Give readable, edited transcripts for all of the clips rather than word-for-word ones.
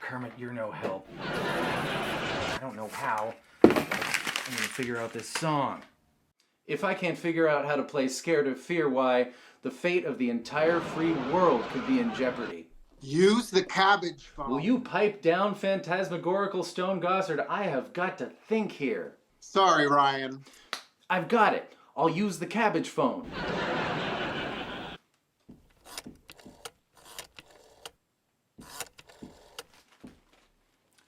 Kermit, you're no help. I don't know how. I'm gonna figure out this song. If I can't figure out how to play Scared of Fear, why, the fate of the entire free world could be in jeopardy. Use the Cabbage phone. Will you pipe down, phantasmagorical Stone Gossard? I have got to think here. Sorry, Ryan. I've got it. I'll use the Cabbage phone.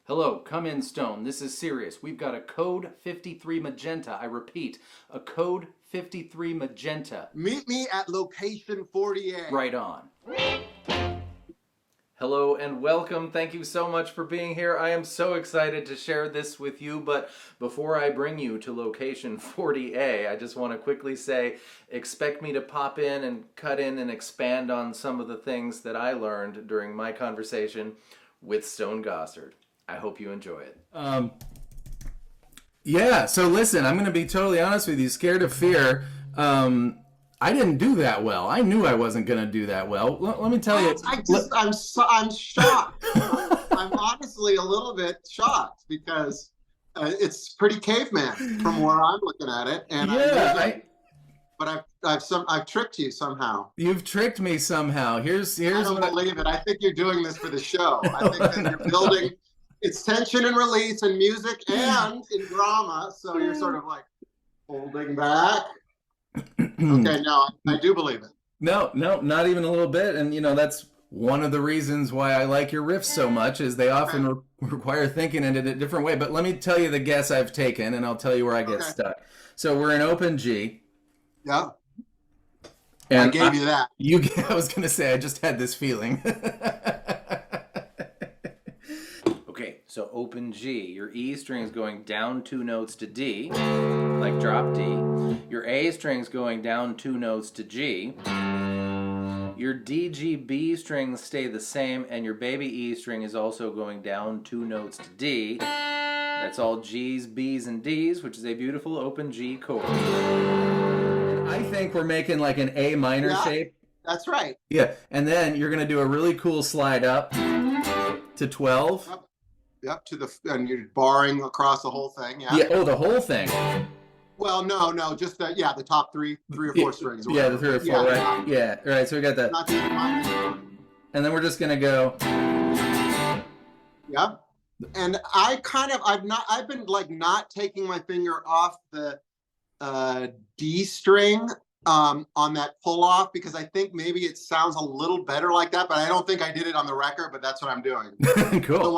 Hello, come in, Stone. This is serious. We've got a code 53 magenta. I repeat, a code 53 magenta. Meet me at location 48. Right on. Hello and welcome. Thank you so much for being here. I am so excited to share this with you, but before I bring you to location 40A, I just want to quickly say, expect me to pop in and cut in and expand on some of the things that I learned during my conversation with Stone Gossard. I hope you enjoy it. Yeah, so listen, I'm going to be totally honest with you. Scared of Fear, I didn't do that well. I knew I wasn't going to do that well. Let me tell you. I'm shocked. I'm honestly a little bit shocked because it's pretty caveman from where I'm looking at it. And yeah, but I've tricked you somehow. You've tricked me somehow. Here's I don't believe it. I think you're doing this for the show. I think that you're building. It's tension and release and music and in drama, so you're sort of like holding back. Okay, no, I do believe it. No, not even a little bit. And, you know, that's one of the reasons why I like your riffs so much is they often require thinking in a different way. But let me tell you the guess I've taken, and I'll tell you where I get stuck. So we're in open G. Yeah. And I gave you that. I was going to say, I just had this feeling. Okay, so open G. Your E string is going down 2 notes to D, like drop D. Your A string is going down 2 notes to G. Your D, G, B strings stay the same, and your baby E string is also going down 2 notes to D. That's all G's, B's, and D's, which is a beautiful open G chord. I think we're making like an A minor shape. That's right. Yeah, and then you're going to do a really cool slide up to 12. Yep, and you're barring across the whole thing. Yeah. Yeah. Oh, the whole thing. Well, no, just the top three or four strings. Yeah, the 3 or 4, right? Yeah. All right. So we got that. Not even minor. And then we're just gonna go. Yep. And I've been like not taking my finger off the D string on that pull off because I think maybe it sounds a little better like that, but I don't think I did it on the record, but that's what I'm doing. Cool. So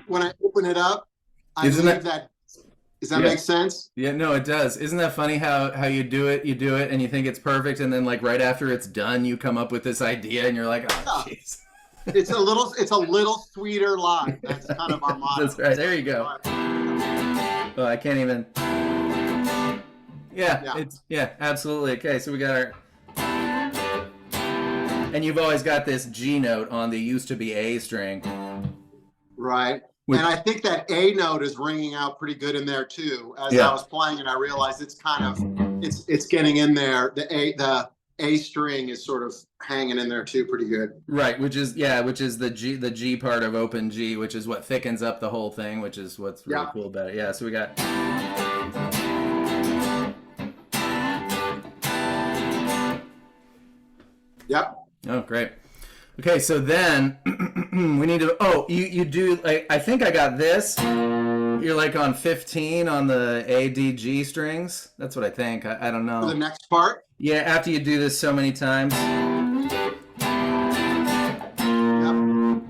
when I open it up, I believe that. Does that make sense? Yeah, no, it does. Isn't that funny how you do it and you think it's perfect, and then like right after it's done, you come up with this idea and you're like, oh, jeez. It's a little sweeter live. That's kind of our motto. That's right. There you go. Oh, I can't even. Yeah, absolutely. Okay, so we got our. And you've always got this G note on the used to be A string. Right. And I think that A note is ringing out pretty good in there too. As I was playing it, I realized it's kind of it's getting in there. The A string is sort of hanging in there too, pretty good. Right, which is the G part of open G, which is what thickens up the whole thing, which is what's really cool about it. Yeah, so we got. Yep. Oh, great. Okay, so then we need to. Oh, you do. Like, I think I got this. You're like on 15 on the A, D, G strings. That's what I think. I don't know. For the next part. Yeah, after you do this so many times. Yep.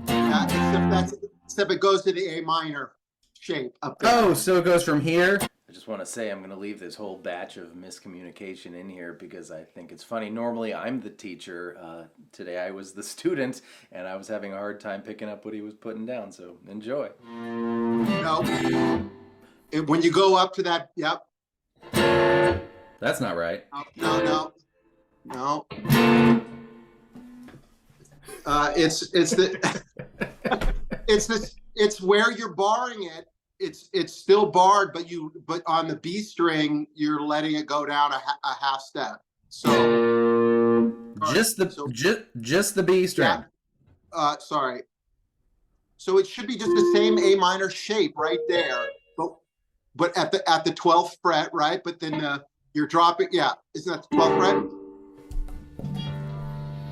Yeah, except it goes to the A minor shape up there. Oh, so it goes from here. I just want to say I'm going to leave this whole batch of miscommunication in here because I think it's funny. Normally I'm the teacher. Today I was the student, and I was having a hard time picking up what he was putting down. So enjoy. No. When you go up to that, yep. That's not right. No. It's where you're barring it. It's still barred, but on the B string you're letting it go down a half step. So just the B string. Sorry. So it should be just the same A minor shape right there, but at the 12th fret, right? But then you're dropping. Yeah, isn't that the 12th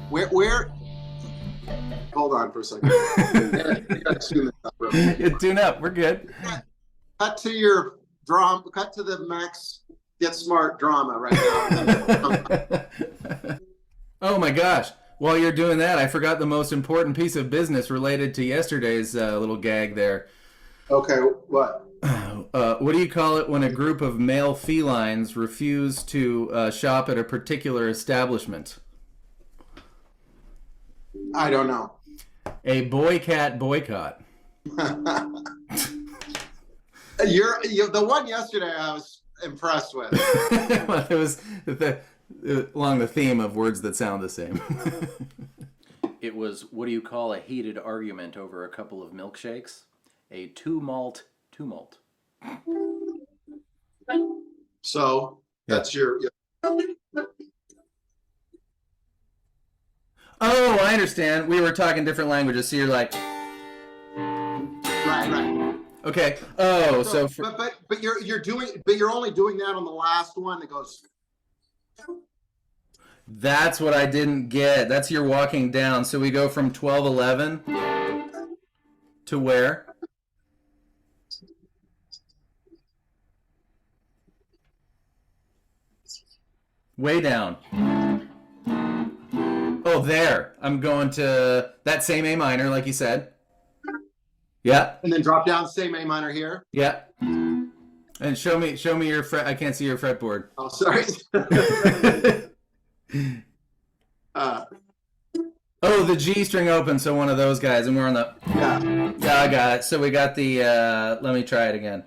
fret? Where? Hold on for a second. You gotta tune this up, bro. Tune up. We're good. Cut to your drama. Cut to the Max Get Smart drama right now. Oh my gosh. While you're doing that, I forgot the most important piece of business related to yesterday's little gag there. Okay, what? What do you call it when a group of male felines refuse to shop at a particular establishment? I don't know. A boy-cat boycott. You're the one yesterday I was impressed with. Well, it was along the theme of words that sound the same. It was, what do you call a heated argument over a couple of milkshakes? A two-malt tumult. So that's your. Oh, I understand. We were talking different languages, so you're like. Right. Okay. Oh, so but you're only doing that on the last one that goes. That's what I didn't get. That's your walking down. So we go from 12-11 to where? Way down. Oh, there. I'm going to that same A minor, like you said. Yeah. And then drop down, same A minor here. Yeah. And show me your fret. I can't see your fretboard. Oh, sorry. Oh, the G string open, so one of those guys, and we're on the. Yeah, I got it. So we got the. Let me try it again.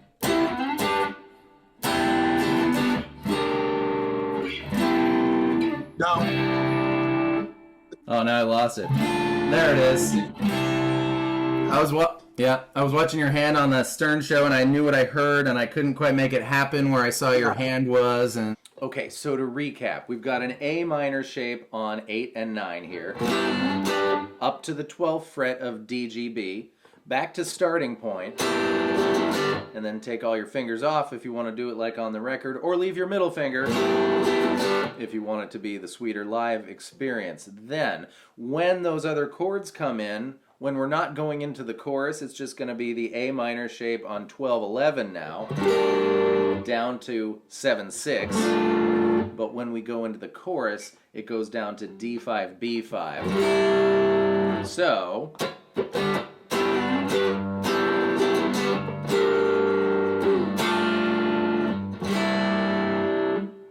No. Oh, now I lost it. There it is. I was watching your hand on the Stern show, and I knew what I heard, and I couldn't quite make it happen where I saw your hand was. And okay, so to recap, we've got an A minor shape on 8 and 9 here, up to the 12th fret of D, G, B, back to starting point, and then take all your fingers off if you want to do it like on the record, or leave your middle finger if you want it to be the sweeter live experience. Then, when those other chords come in, when we're not going into the chorus, it's just going to be the A minor shape on 12-11 now, down to 7-6. But when we go into the chorus, it goes down to D5, B5. So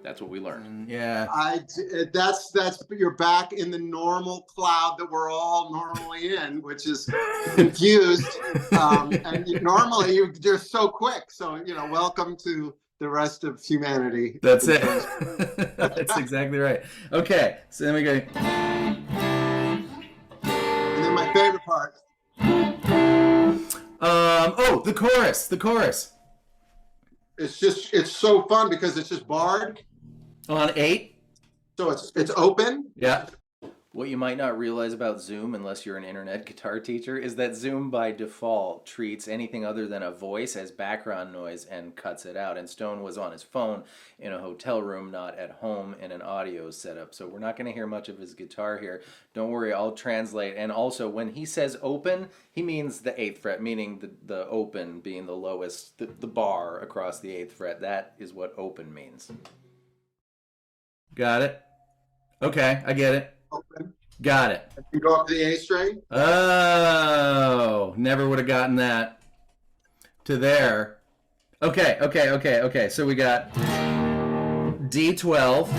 that's what we learned. Yeah. That's you're back in the normal cloud that we're all normally in, which is confused. And normally you're so quick. So welcome to the rest of humanity. That's it. That's exactly right. Okay, so then we go. And then my favorite part. The chorus. The chorus. It's so fun because it's just barred. On 8. So it's open. Yeah. What you might not realize about Zoom, unless you're an internet guitar teacher, is that Zoom by default treats anything other than a voice as background noise and cuts it out. And Stone was on his phone in a hotel room, not at home in an audio setup. So we're not going to hear much of his guitar here. Don't worry, I'll translate. And also, when he says open, he means the 8th fret, meaning the open being the lowest, the bar across the 8th fret. That is what open means. Got it? Okay, I get it. Open. Got it. You go up to the A string. Oh, never would have gotten that to there. Okay. So we got D12,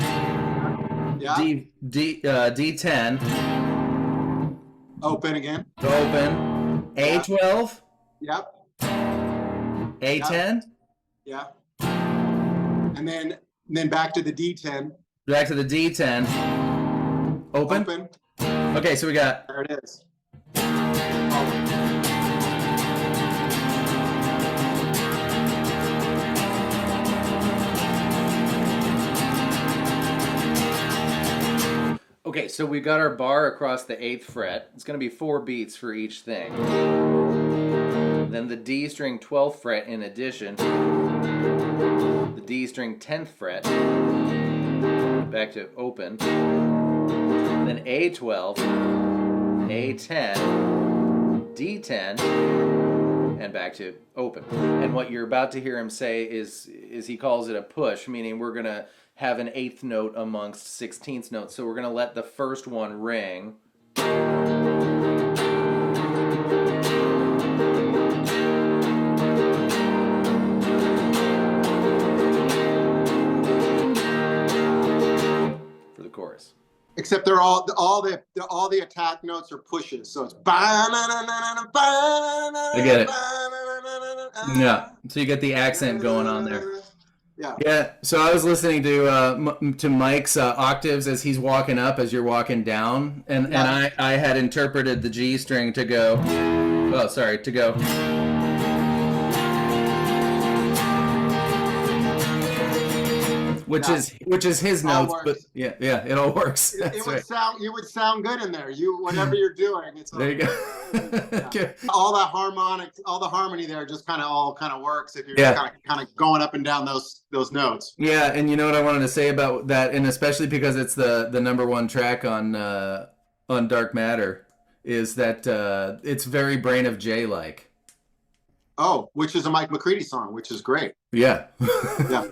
Yeah. D10, Open again. open, A12, Yep. A10, Yeah. And then back to the D10. back to the D10, open. Open. Okay, so we got. There it is. Okay, so we got our bar across the 8th fret. It's going to be 4 beats for each thing. Then the D string 12th fret in addition. The D string 10th fret. Back to open. Then A12, A10, D10, and back to open. And what you're about to hear him say is he calls it a push, meaning we're going to have an 8th note amongst 16th notes. So we're going to let the first one ring. For the chorus. Except they're all the attack notes are pushes, so it's. I get it. Yeah, so you get the accent going on there. Yeah. Yeah. So I was listening to Mike's octaves as he's walking up, as you're walking down, and I had interpreted the G string to go. Oh, sorry, to go. Which is his notes, but yeah, it all works. It would sound good in there. Whatever you're doing, it's there. You go. Yeah. All the harmony there just kind of works if you're kind of going up and down those notes. Yeah, and you know what I wanted to say about that, and especially because it's the number 1 track on Dark Matter, is that it's very Brain of J like. Oh, which is a Mike McCready song, which is great. Yeah. Yeah.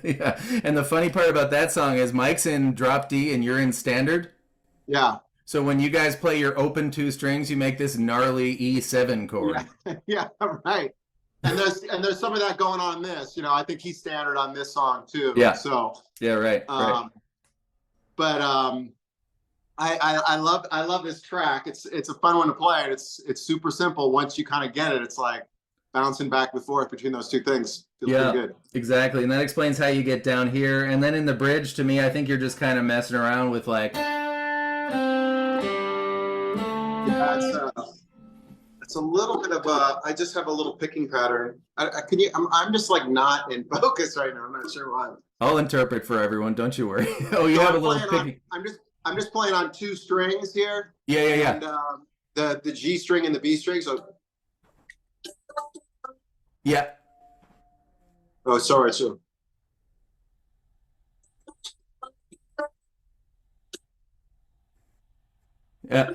Yeah. And the funny part about that song is Mike's in drop D and you're in standard. Yeah. So when you guys play your open 2 strings, you make this gnarly E7 chord. Yeah, right. And there's some of that going on in this. You know, I think he's standard on this song too. Yeah. So. Yeah. Right. Right. But I love this track. It's a fun one to play. And it's super simple. Once you kind of get it, it's like bouncing back and forth between those 2 things. Feels pretty good. Exactly. And that explains how you get down here. And then in the bridge, to me, I think you're just kind of messing around with like. Yeah, it's a little bit of I just have a little picking pattern. I'm just like not in focus right now. I'm not sure why. I'll interpret for everyone. Don't you worry. Oh, you have a little picking. I'm just playing on 2 strings here. Yeah. And the G string and the B string. So. Yeah. Oh, sorry. So. Yeah,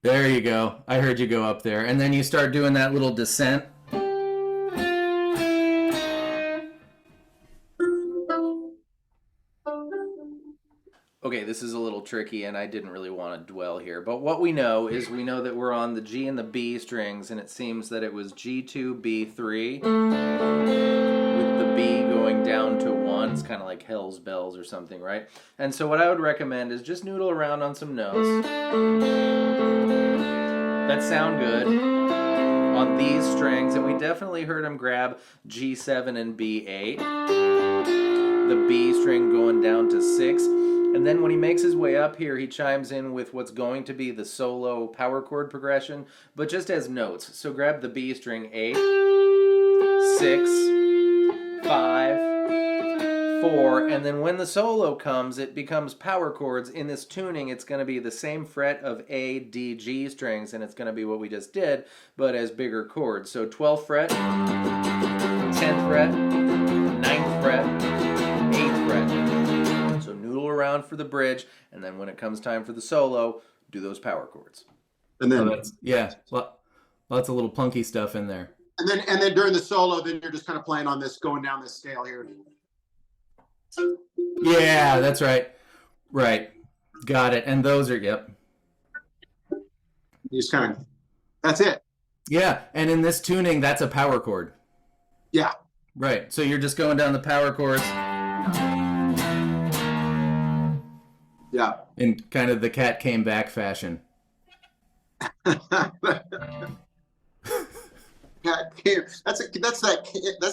there you go. I heard you go up there. And then you start doing that little descent. Okay, this is a little tricky, and I didn't really want to dwell here. But what we know is that we're on the G and the B strings, and it seems that it was G2, B3, with the B going down to 1. It's kind of like Hell's Bells or something, right? And so what I would recommend is just noodle around on some notes that sound good on these strings, and we definitely heard him grab G7 and B8, the B string going down to 6. And then when he makes his way up here, he chimes in with what's going to be the solo power chord progression, but just as notes. So grab the B string 8, 6, 5, 4, and then when the solo comes, it becomes power chords. In this tuning, it's going to be the same fret of A, D, G strings, and it's going to be what we just did, but as bigger chords. So 12th fret, 10th fret, 9th fret, 8th fret. So noodle around for the bridge, and then when it comes time for the solo, do those power chords. And then lots of little punky stuff in there. And then during the solo, then you're just kind of playing on this, going down this scale here. Yeah, that's right. Right. Got it. And those are, yep. You just kind of, that's it. Yeah. And in this tuning, that's a power chord. Yeah. Right. So you're just going down the power chords. Yeah. In kind of the Cat Came Back fashion. That's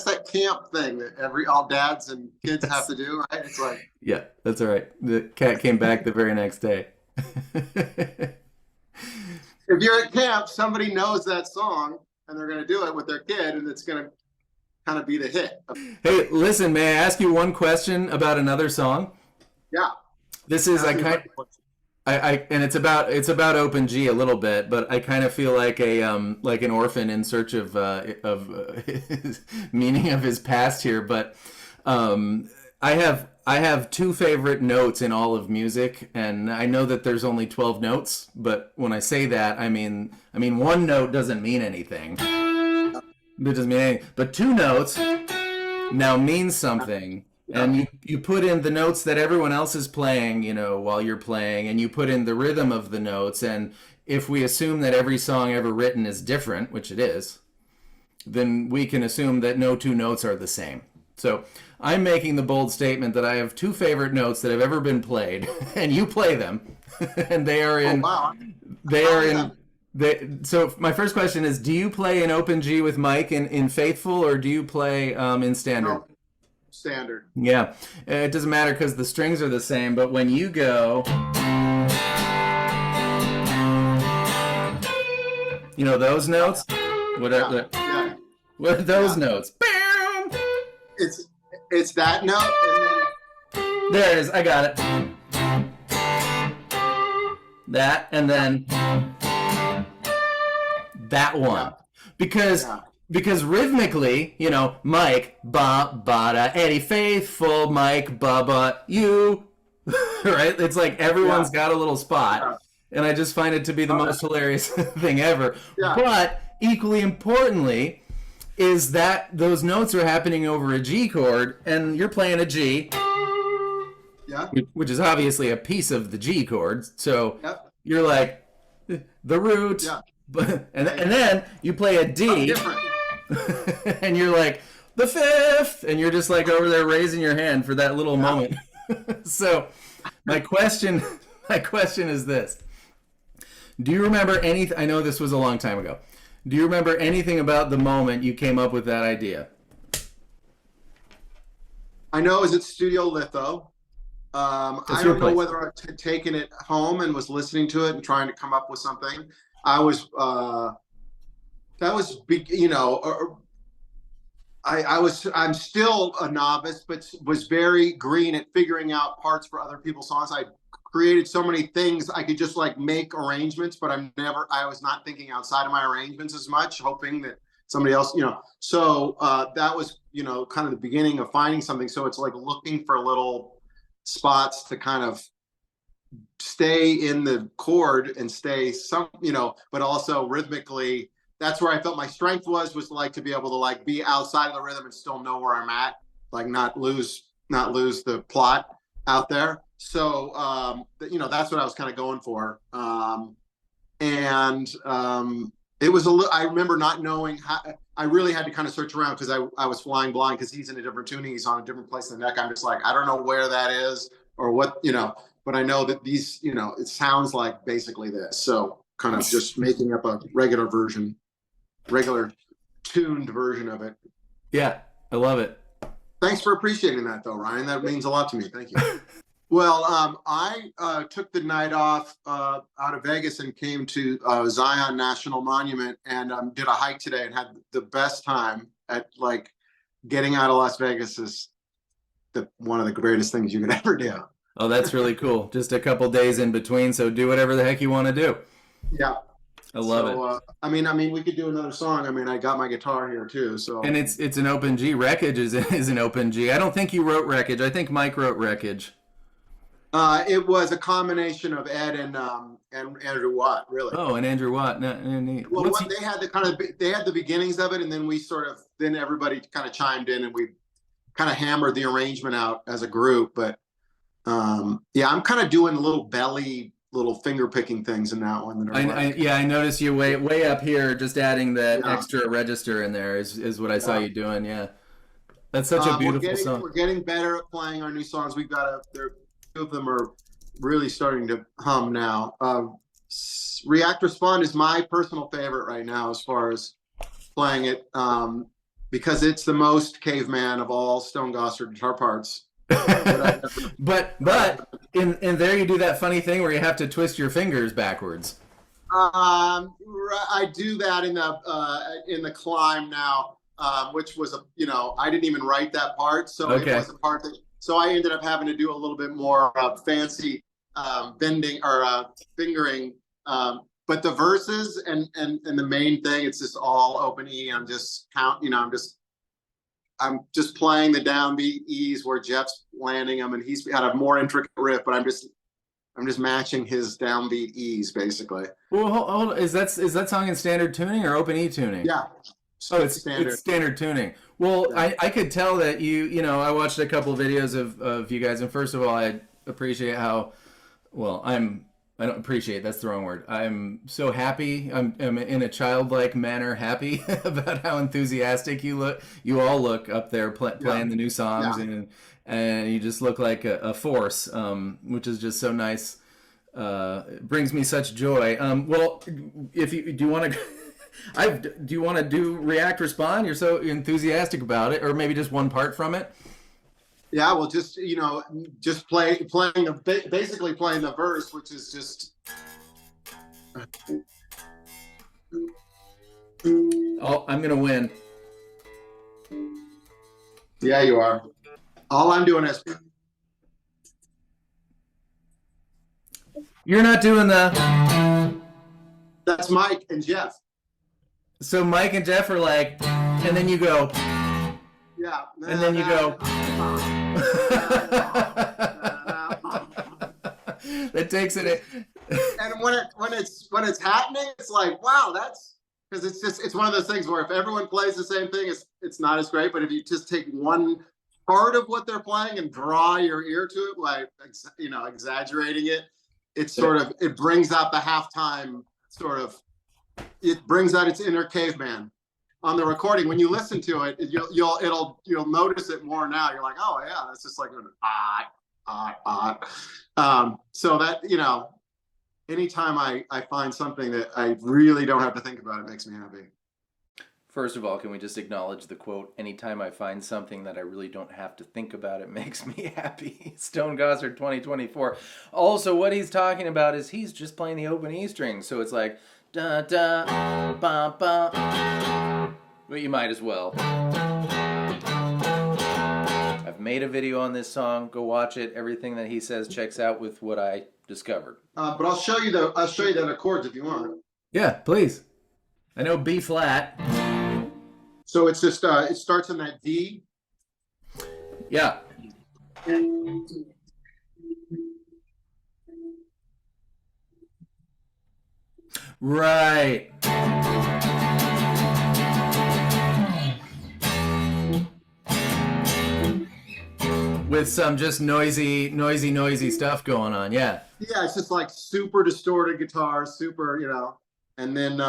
that camp thing that all dads and kids have to do, right? It's like, yeah, that's all right. The cat came back the very next day. If you're at camp, somebody knows that song and they're going to do it with their kid, and it's going to kind of be the hit. Hey, listen, may I ask you one question about another song? Yeah. This is And it's about open G a little bit, but I kind of feel like like an orphan in search of meaning of his past here. But I have two favorite notes in all of music, and I know that there's only 12 notes, but when I say that, I mean one note doesn't mean anything. It doesn't mean anything, but two notes now means something. And you put in the notes that everyone else is playing, while you're playing, and you put in the rhythm of the notes. And if we assume that every song ever written is different, which it is, then we can assume that no two notes are the same. So I'm making the bold statement that I have two favorite notes that have ever been played, and you play them, and they are in. Oh, wow. They are in. So my first question is: do you play in open G with Mike in Faithful, or do you play in Standard? No, standard. Yeah, it doesn't matter because the strings are the same. But when you go, those notes. What are Yeah. what are those notes? It's that note, and There it is. I got it. That and then that one, because Yeah. because rhythmically, Mike ba ba da Eddie Faithful, Mike ba ba you, right? It's like everyone's got a little spot, and I just find it to be the most hilarious thing ever. Yeah. But equally importantly, is that those notes are happening over a G chord, and you're playing a G, yeah, which is obviously a piece of the G chord. So Yep. you're like the root, Yeah. and then you play a D, different. and you're like the fifth, and you're just like over there raising your hand for that little moment. So my question is this: do you remember anything? I know this was a long time ago. Do you remember anything about the moment you came up with that idea? I know it was at Studio Litho. I your don't know place. whether I had taken it home and was listening to it and trying to come up with something. I was, that was big, I'm still a novice, but was very green at figuring out parts for other people's songs. I created so many things. I could just make arrangements, but I was not thinking outside of my arrangements as much, hoping that somebody else, so that was, kind of the beginning of finding something. So it's like looking for little spots to kind of stay in the chord and stay but also rhythmically. That's where I felt my strength was to be able to be outside of the rhythm and still know where I'm at, not lose the plot out there. So, that's what I was kind of going for. It was I remember not knowing how. I really had to kind of search around because I was flying blind because he's in a different tuning. He's on a different place in the neck. I'm just I don't know where that is or what, but I know that these, it sounds like basically this. So kind of just making up a regular tuned version of it. Yeah, I love it. Thanks for appreciating that though, Ryan. That means a lot to me. Thank you. Well, I took the night off out of Vegas and came to Zion National Monument and did a hike today and had the best time. At getting out of Las Vegas is one of the greatest things you could ever do. Oh, that's really cool. Just a couple days in between, so do whatever the heck you want to do. Yeah. I love it. I mean, we could do another song. I mean, I got my guitar here too. So. And it's an open G. Wreckage is an open G. I don't think you wrote Wreckage. I think Mike wrote Wreckage. It was a combination of Ed and Andrew Watt, really. Oh, and Andrew Watt. Neat. Well, they had the beginnings of it, and then everybody kind of chimed in, and we kind of hammered the arrangement out as a group. But I'm kind of doing little finger picking things in that one. I noticed you way up here, just adding that extra register in there is what I saw you doing. Yeah, that's such a beautiful song. We're getting better at playing our new songs. We've got two of them are really starting to hum now. React Respond is my personal favorite right now as far as playing it, because it's the most caveman of all Stone Gossard guitar parts. but in there you do that funny thing where you have to twist your fingers backwards. I do that in the Climb now, which was I didn't even write that part, so It was a part that. So I ended up having to do a little bit more fancy bending or fingering. But the verses and the main thing, it's just all open E. I'm just I'm just playing the downbeat E's where Jeff's landing them, and he's got a more intricate riff, but I'm just matching his downbeat E's basically. Well, hold on. Is that song in standard tuning or open E tuning? Yeah. So it's standard tuning. Well, yeah. I could tell that I watched a couple of videos of you guys, and first of all, I appreciate how well I don't appreciate, that's the wrong word. I'm so happy. I'm in a childlike manner happy about how enthusiastic you all look up there playing the new songs, and you just look like a force, which is just so nice. It brings me such joy. Well, if you do you want to do react respond? You're so enthusiastic about it, or maybe just one part from it. Yeah, well, just basically playing the verse, which is just. Oh, I'm gonna win. Yeah, you are. All I'm doing is. You're not doing the. That's Mike and Jeff. So Mike and Jeff are like, and then you go. Yeah. And then you go. That takes it. And when it's happening, it's like, wow, that's because it's one of those things where if everyone plays the same thing, it's not as great. But if you just take one part of what they're playing and draw your ear to it, like exaggerating it, it brings out the halftime it brings out its inner caveman. On the recording, when you listen to it, you'll notice it more now. You're like, oh yeah, that's just like so that anytime I find something that I really don't have to think about, it makes me happy. First of all, can we just acknowledge the quote, anytime I find something that I really don't have to think about, it makes me happy. Stone Gossard 2024. Also, what he's talking about is he's just playing the open E string. So it's like, da da, ba ba. But you might as well. I've made a video on this song. Go watch it. Everything that he says checks out with what I discovered. But I'll show you the chords if you want. Yeah, please. I know B flat. So it's just it starts in that D. Yeah. Right. With some just noisy stuff going on, yeah. Yeah, it's just like super distorted guitar, super, and then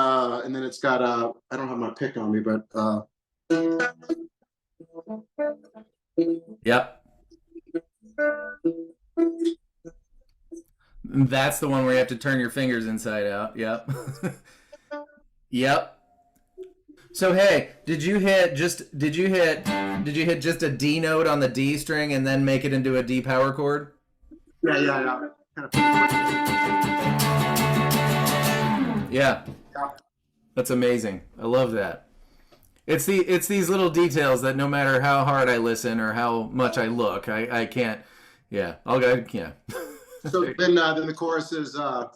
it's got I don't have my pick on me, but Yep. That's the one where you have to turn your fingers inside out. Yep. Yep. So hey, did you hit just a D note on the D string and then make it into a D power chord? Yeah. Yeah. That's amazing. I love that. It's these little details that no matter how hard I listen or how much I look, I can't. Yeah. I'll go. Yeah. So then the chorus is. Oh.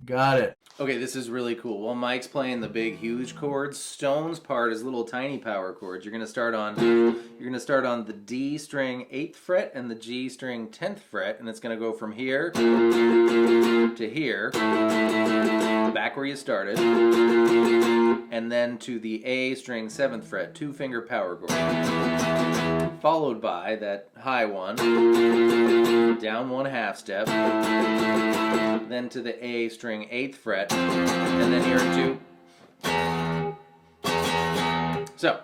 Got it. Okay, this is really cool. While Mike's playing the big, huge chords, Stone's part is little tiny power chords. You're gonna start on the D string 8th fret and the G string 10th fret, and it's gonna go from here to here, back where you started, and then to the A string 7th fret, 2-finger power chord, followed by that high one, down 1/2 step, then to the A string 8th fret, and then you're into. So.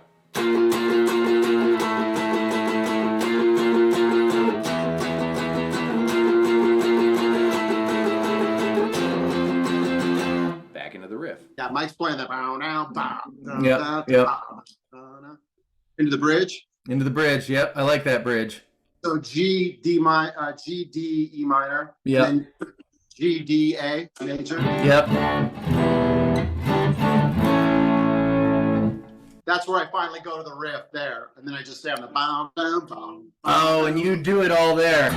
Back into the riff. Yeah, Mike's playing that. Yep. Into the bridge. Into the bridge. Yep, I like that bridge. So G, D, E minor. Yeah. G, D, A major. Yep. That's where I finally go to the riff there, and then I just stay on the bam, bam, bam. Oh, and you do it all there.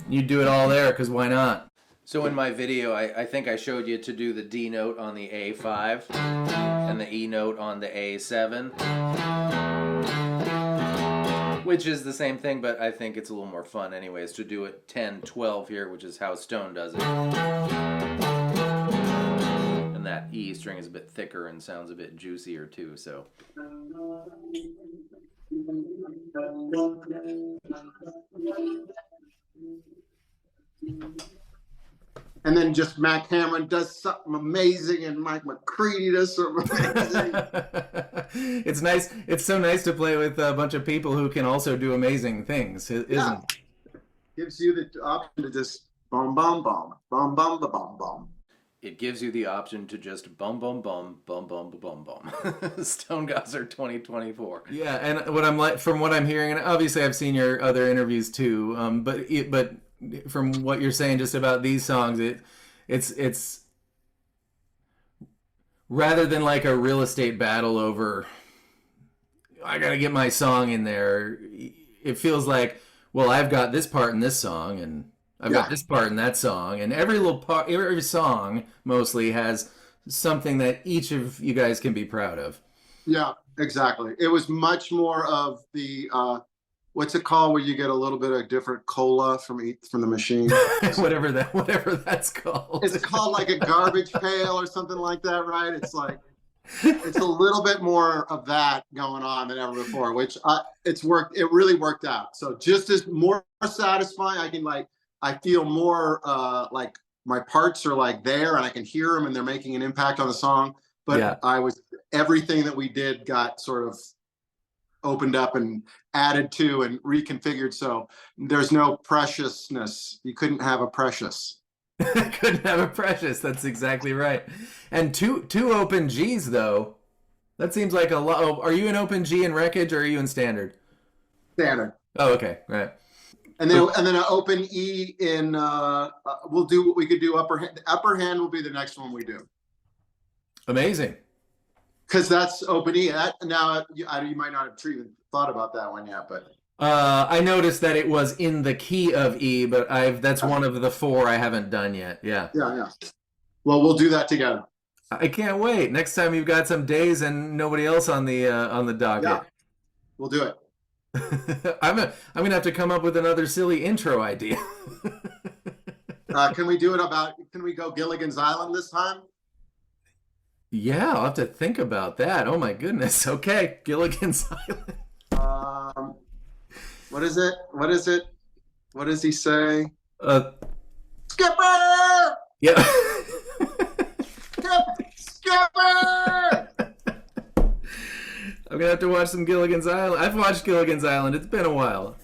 You do it all there, because why not? So in my video, I think I showed you to do the D note on the A5 and the E note on the A7, which is the same thing, but I think it's a little more fun anyways to do it 10, 12 here, which is how Stone does it. And that E string is a bit thicker and sounds a bit juicier too, so. And then just Mac Cameron does something amazing, and Mike McCready does something amazing. It's nice. It's so nice to play with a bunch of people who can also do amazing things, isn't it? Gives you the option to just bum, bum, bum, bum, bum, bum, bum, bum. It gives you the option to just bum, bum, bum, bum, bum, bum, bum. Stone Gossard 2024. Yeah, and what I'm like, from what I'm hearing, and obviously I've seen your other interviews too, but from what you're saying just about these songs, it's rather than like a real estate battle over, I gotta get my song in there, it feels like, well, I've got this part in this song, and I've got this part in that song, and every little part, every song mostly has something that each of you guys can be proud of. Yeah, exactly. It was much more of the what's it called where you get a little bit of different cola from the machine? whatever that's called. It's called like a garbage pail or something like that, right? It's like it's a little bit more of that going on than ever before, which it's worked. It really worked out. So just as more satisfying, I feel more like my parts are like there, and I can hear them, and they're making an impact on the song. But everything that we did got sort of opened up and added to and reconfigured. So there's no preciousness. You couldn't have a precious. Couldn't have a precious. That's exactly right. And two open G's though. That seems like a lot. Oh, are you in open G in Wreckage, or are you in standard? Standard. Oh, okay, right. And then an open E in we'll do what we could do upper hand. Upper hand will be the next one we do. Amazing. Because that's open E. Now you might not have even thought about that one yet, but I noticed that it was in the key of E, but that's one of the 4 I haven't done yet. Yeah. Yeah. Well, we'll do that together. I can't wait. Next time you've got some days and nobody else on the docket. Yeah, we'll do it. I'm gonna have to come up with another silly intro idea. Can we do it can we go Gilligan's Island this time? Yeah, I'll have to think about that. Oh my goodness. Okay, Gilligan's Island. What is it? What does he say? Skipper! Yeah. Skipper! I'm gonna have to watch some Gilligan's Island. I've watched Gilligan's Island. It's been a while.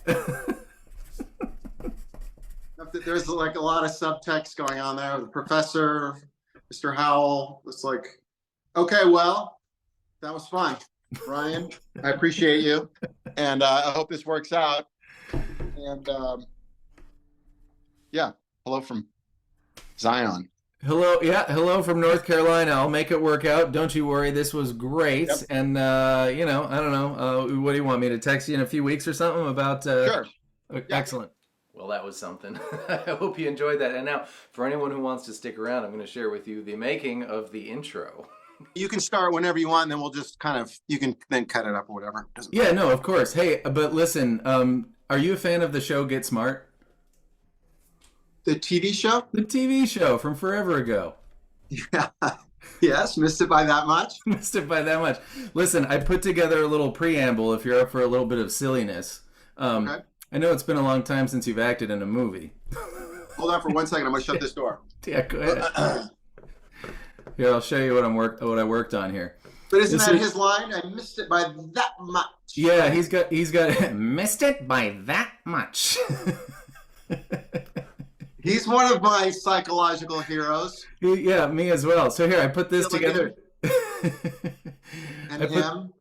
There's like a lot of subtext going on there. The professor, Mr. Howell. It's like, okay, well, that was fun, Ryan. I appreciate you, and I hope this works out. And hello from Zion. Hello from North Carolina. I'll make it work out. Don't you worry. This was great. Yep. And I don't know. What do you want me to text you in a few weeks or something about? Sure. Excellent. Well, that was something. I hope you enjoyed that. And now, for anyone who wants to stick around, I'm going to share with you the making of the intro. You can start whenever you want, and then we'll just you can then cut it up or whatever. Yeah, no, of course. Hey, but listen, are you a fan of the show Get Smart? The TV show? The TV show from forever ago. Yeah. Yes, missed it by that much. Missed it by that much. Listen, I put together a little preamble if you're up for a little bit of silliness. Okay. I know it's been a long time since you've acted in a movie. Hold on for 1 second. I'm going to shut this door. Yeah, go ahead. Here, I'll show you what I worked on here. But isn't that his line? I missed it by that much. Yeah, he's got missed it by that much. He's one of my psychological heroes. Yeah, me as well. So here, I put this together. And him.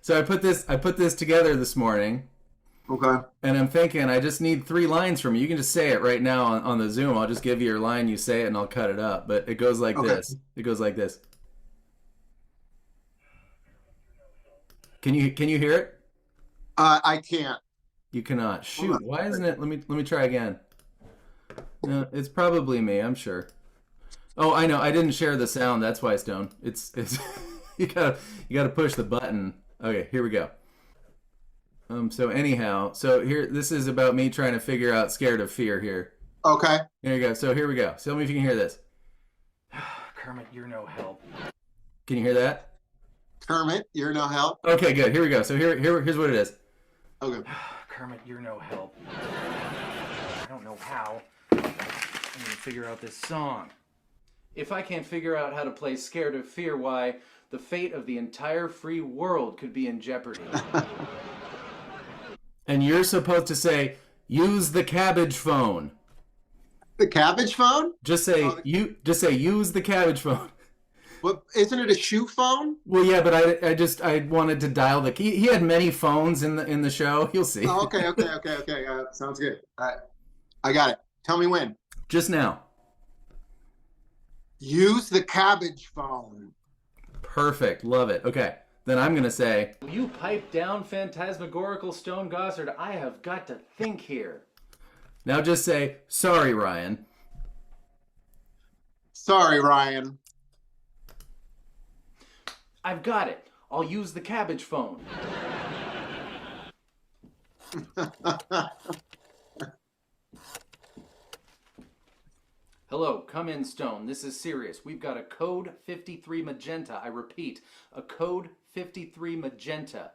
So I put this together this morning, Okay. And I'm thinking I just need 3 lines from you. You can just say it right now on the Zoom. I'll just give you your line, you say it, and I'll cut it up. But it goes like this. It goes like this. Can you hear it? I can't. You cannot. Shoot, why isn't it? Let me try again. No, it's probably me, I'm sure. Oh, I know. I didn't share the sound. That's why, Stone. It's you gotta push the button. Okay, here we go. So anyhow, here this is about me trying to figure out Scared of Fear here. Okay. Here you go. So here we go. So tell me if you can hear this. Kermit, you're no help. Can you hear that? Kermit, you're no help. Okay, good. Here we go. So here's what it is. Okay. Kermit, you're no help. I don't know how. I'm gonna figure out this song. If I can't figure out how to play Scared of Fear, why, the fate of the entire free world could be in jeopardy. And you're supposed to say, use the Cabbage phone. The Cabbage phone? Just say use the Cabbage phone. What, isn't it a shoe phone? Well, yeah, but I wanted to dial the key. He had many phones in the show. You'll see. Oh, okay. Sounds good. All right. I got it. Tell me when. Just now. Use the Cabbage phone. Perfect. Love it. Okay. Then I'm going to say... You pipe down, phantasmagorical Stone Gossard. I have got to think here. Now just say, sorry, Ryan. Sorry, Ryan. I've got it. I'll use the Cabbage phone. Hello, come in, Stone. This is serious. We've got a code 53 magenta. I repeat, a code 53 magenta.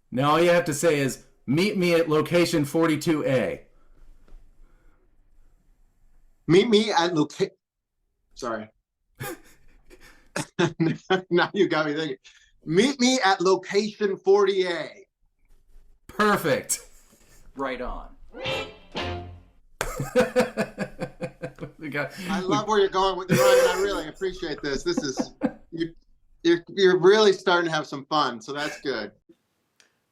Now all you have to say is, meet me at location 42A. Meet me at location. Sorry. Now you got me thinking. Meet me at location 40A. Perfect. Right on. I love where you're going with Ryan. I really appreciate this. This is you're really starting to have some fun, so that's good.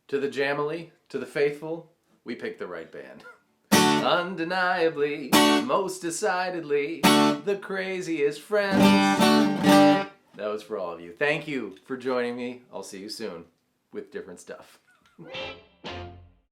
To the Jamily, to the faithful, we picked the right band. Undeniably, most decidedly, the craziest friends. That was for all of you. Thank you for joining me. I'll see you soon with different stuff.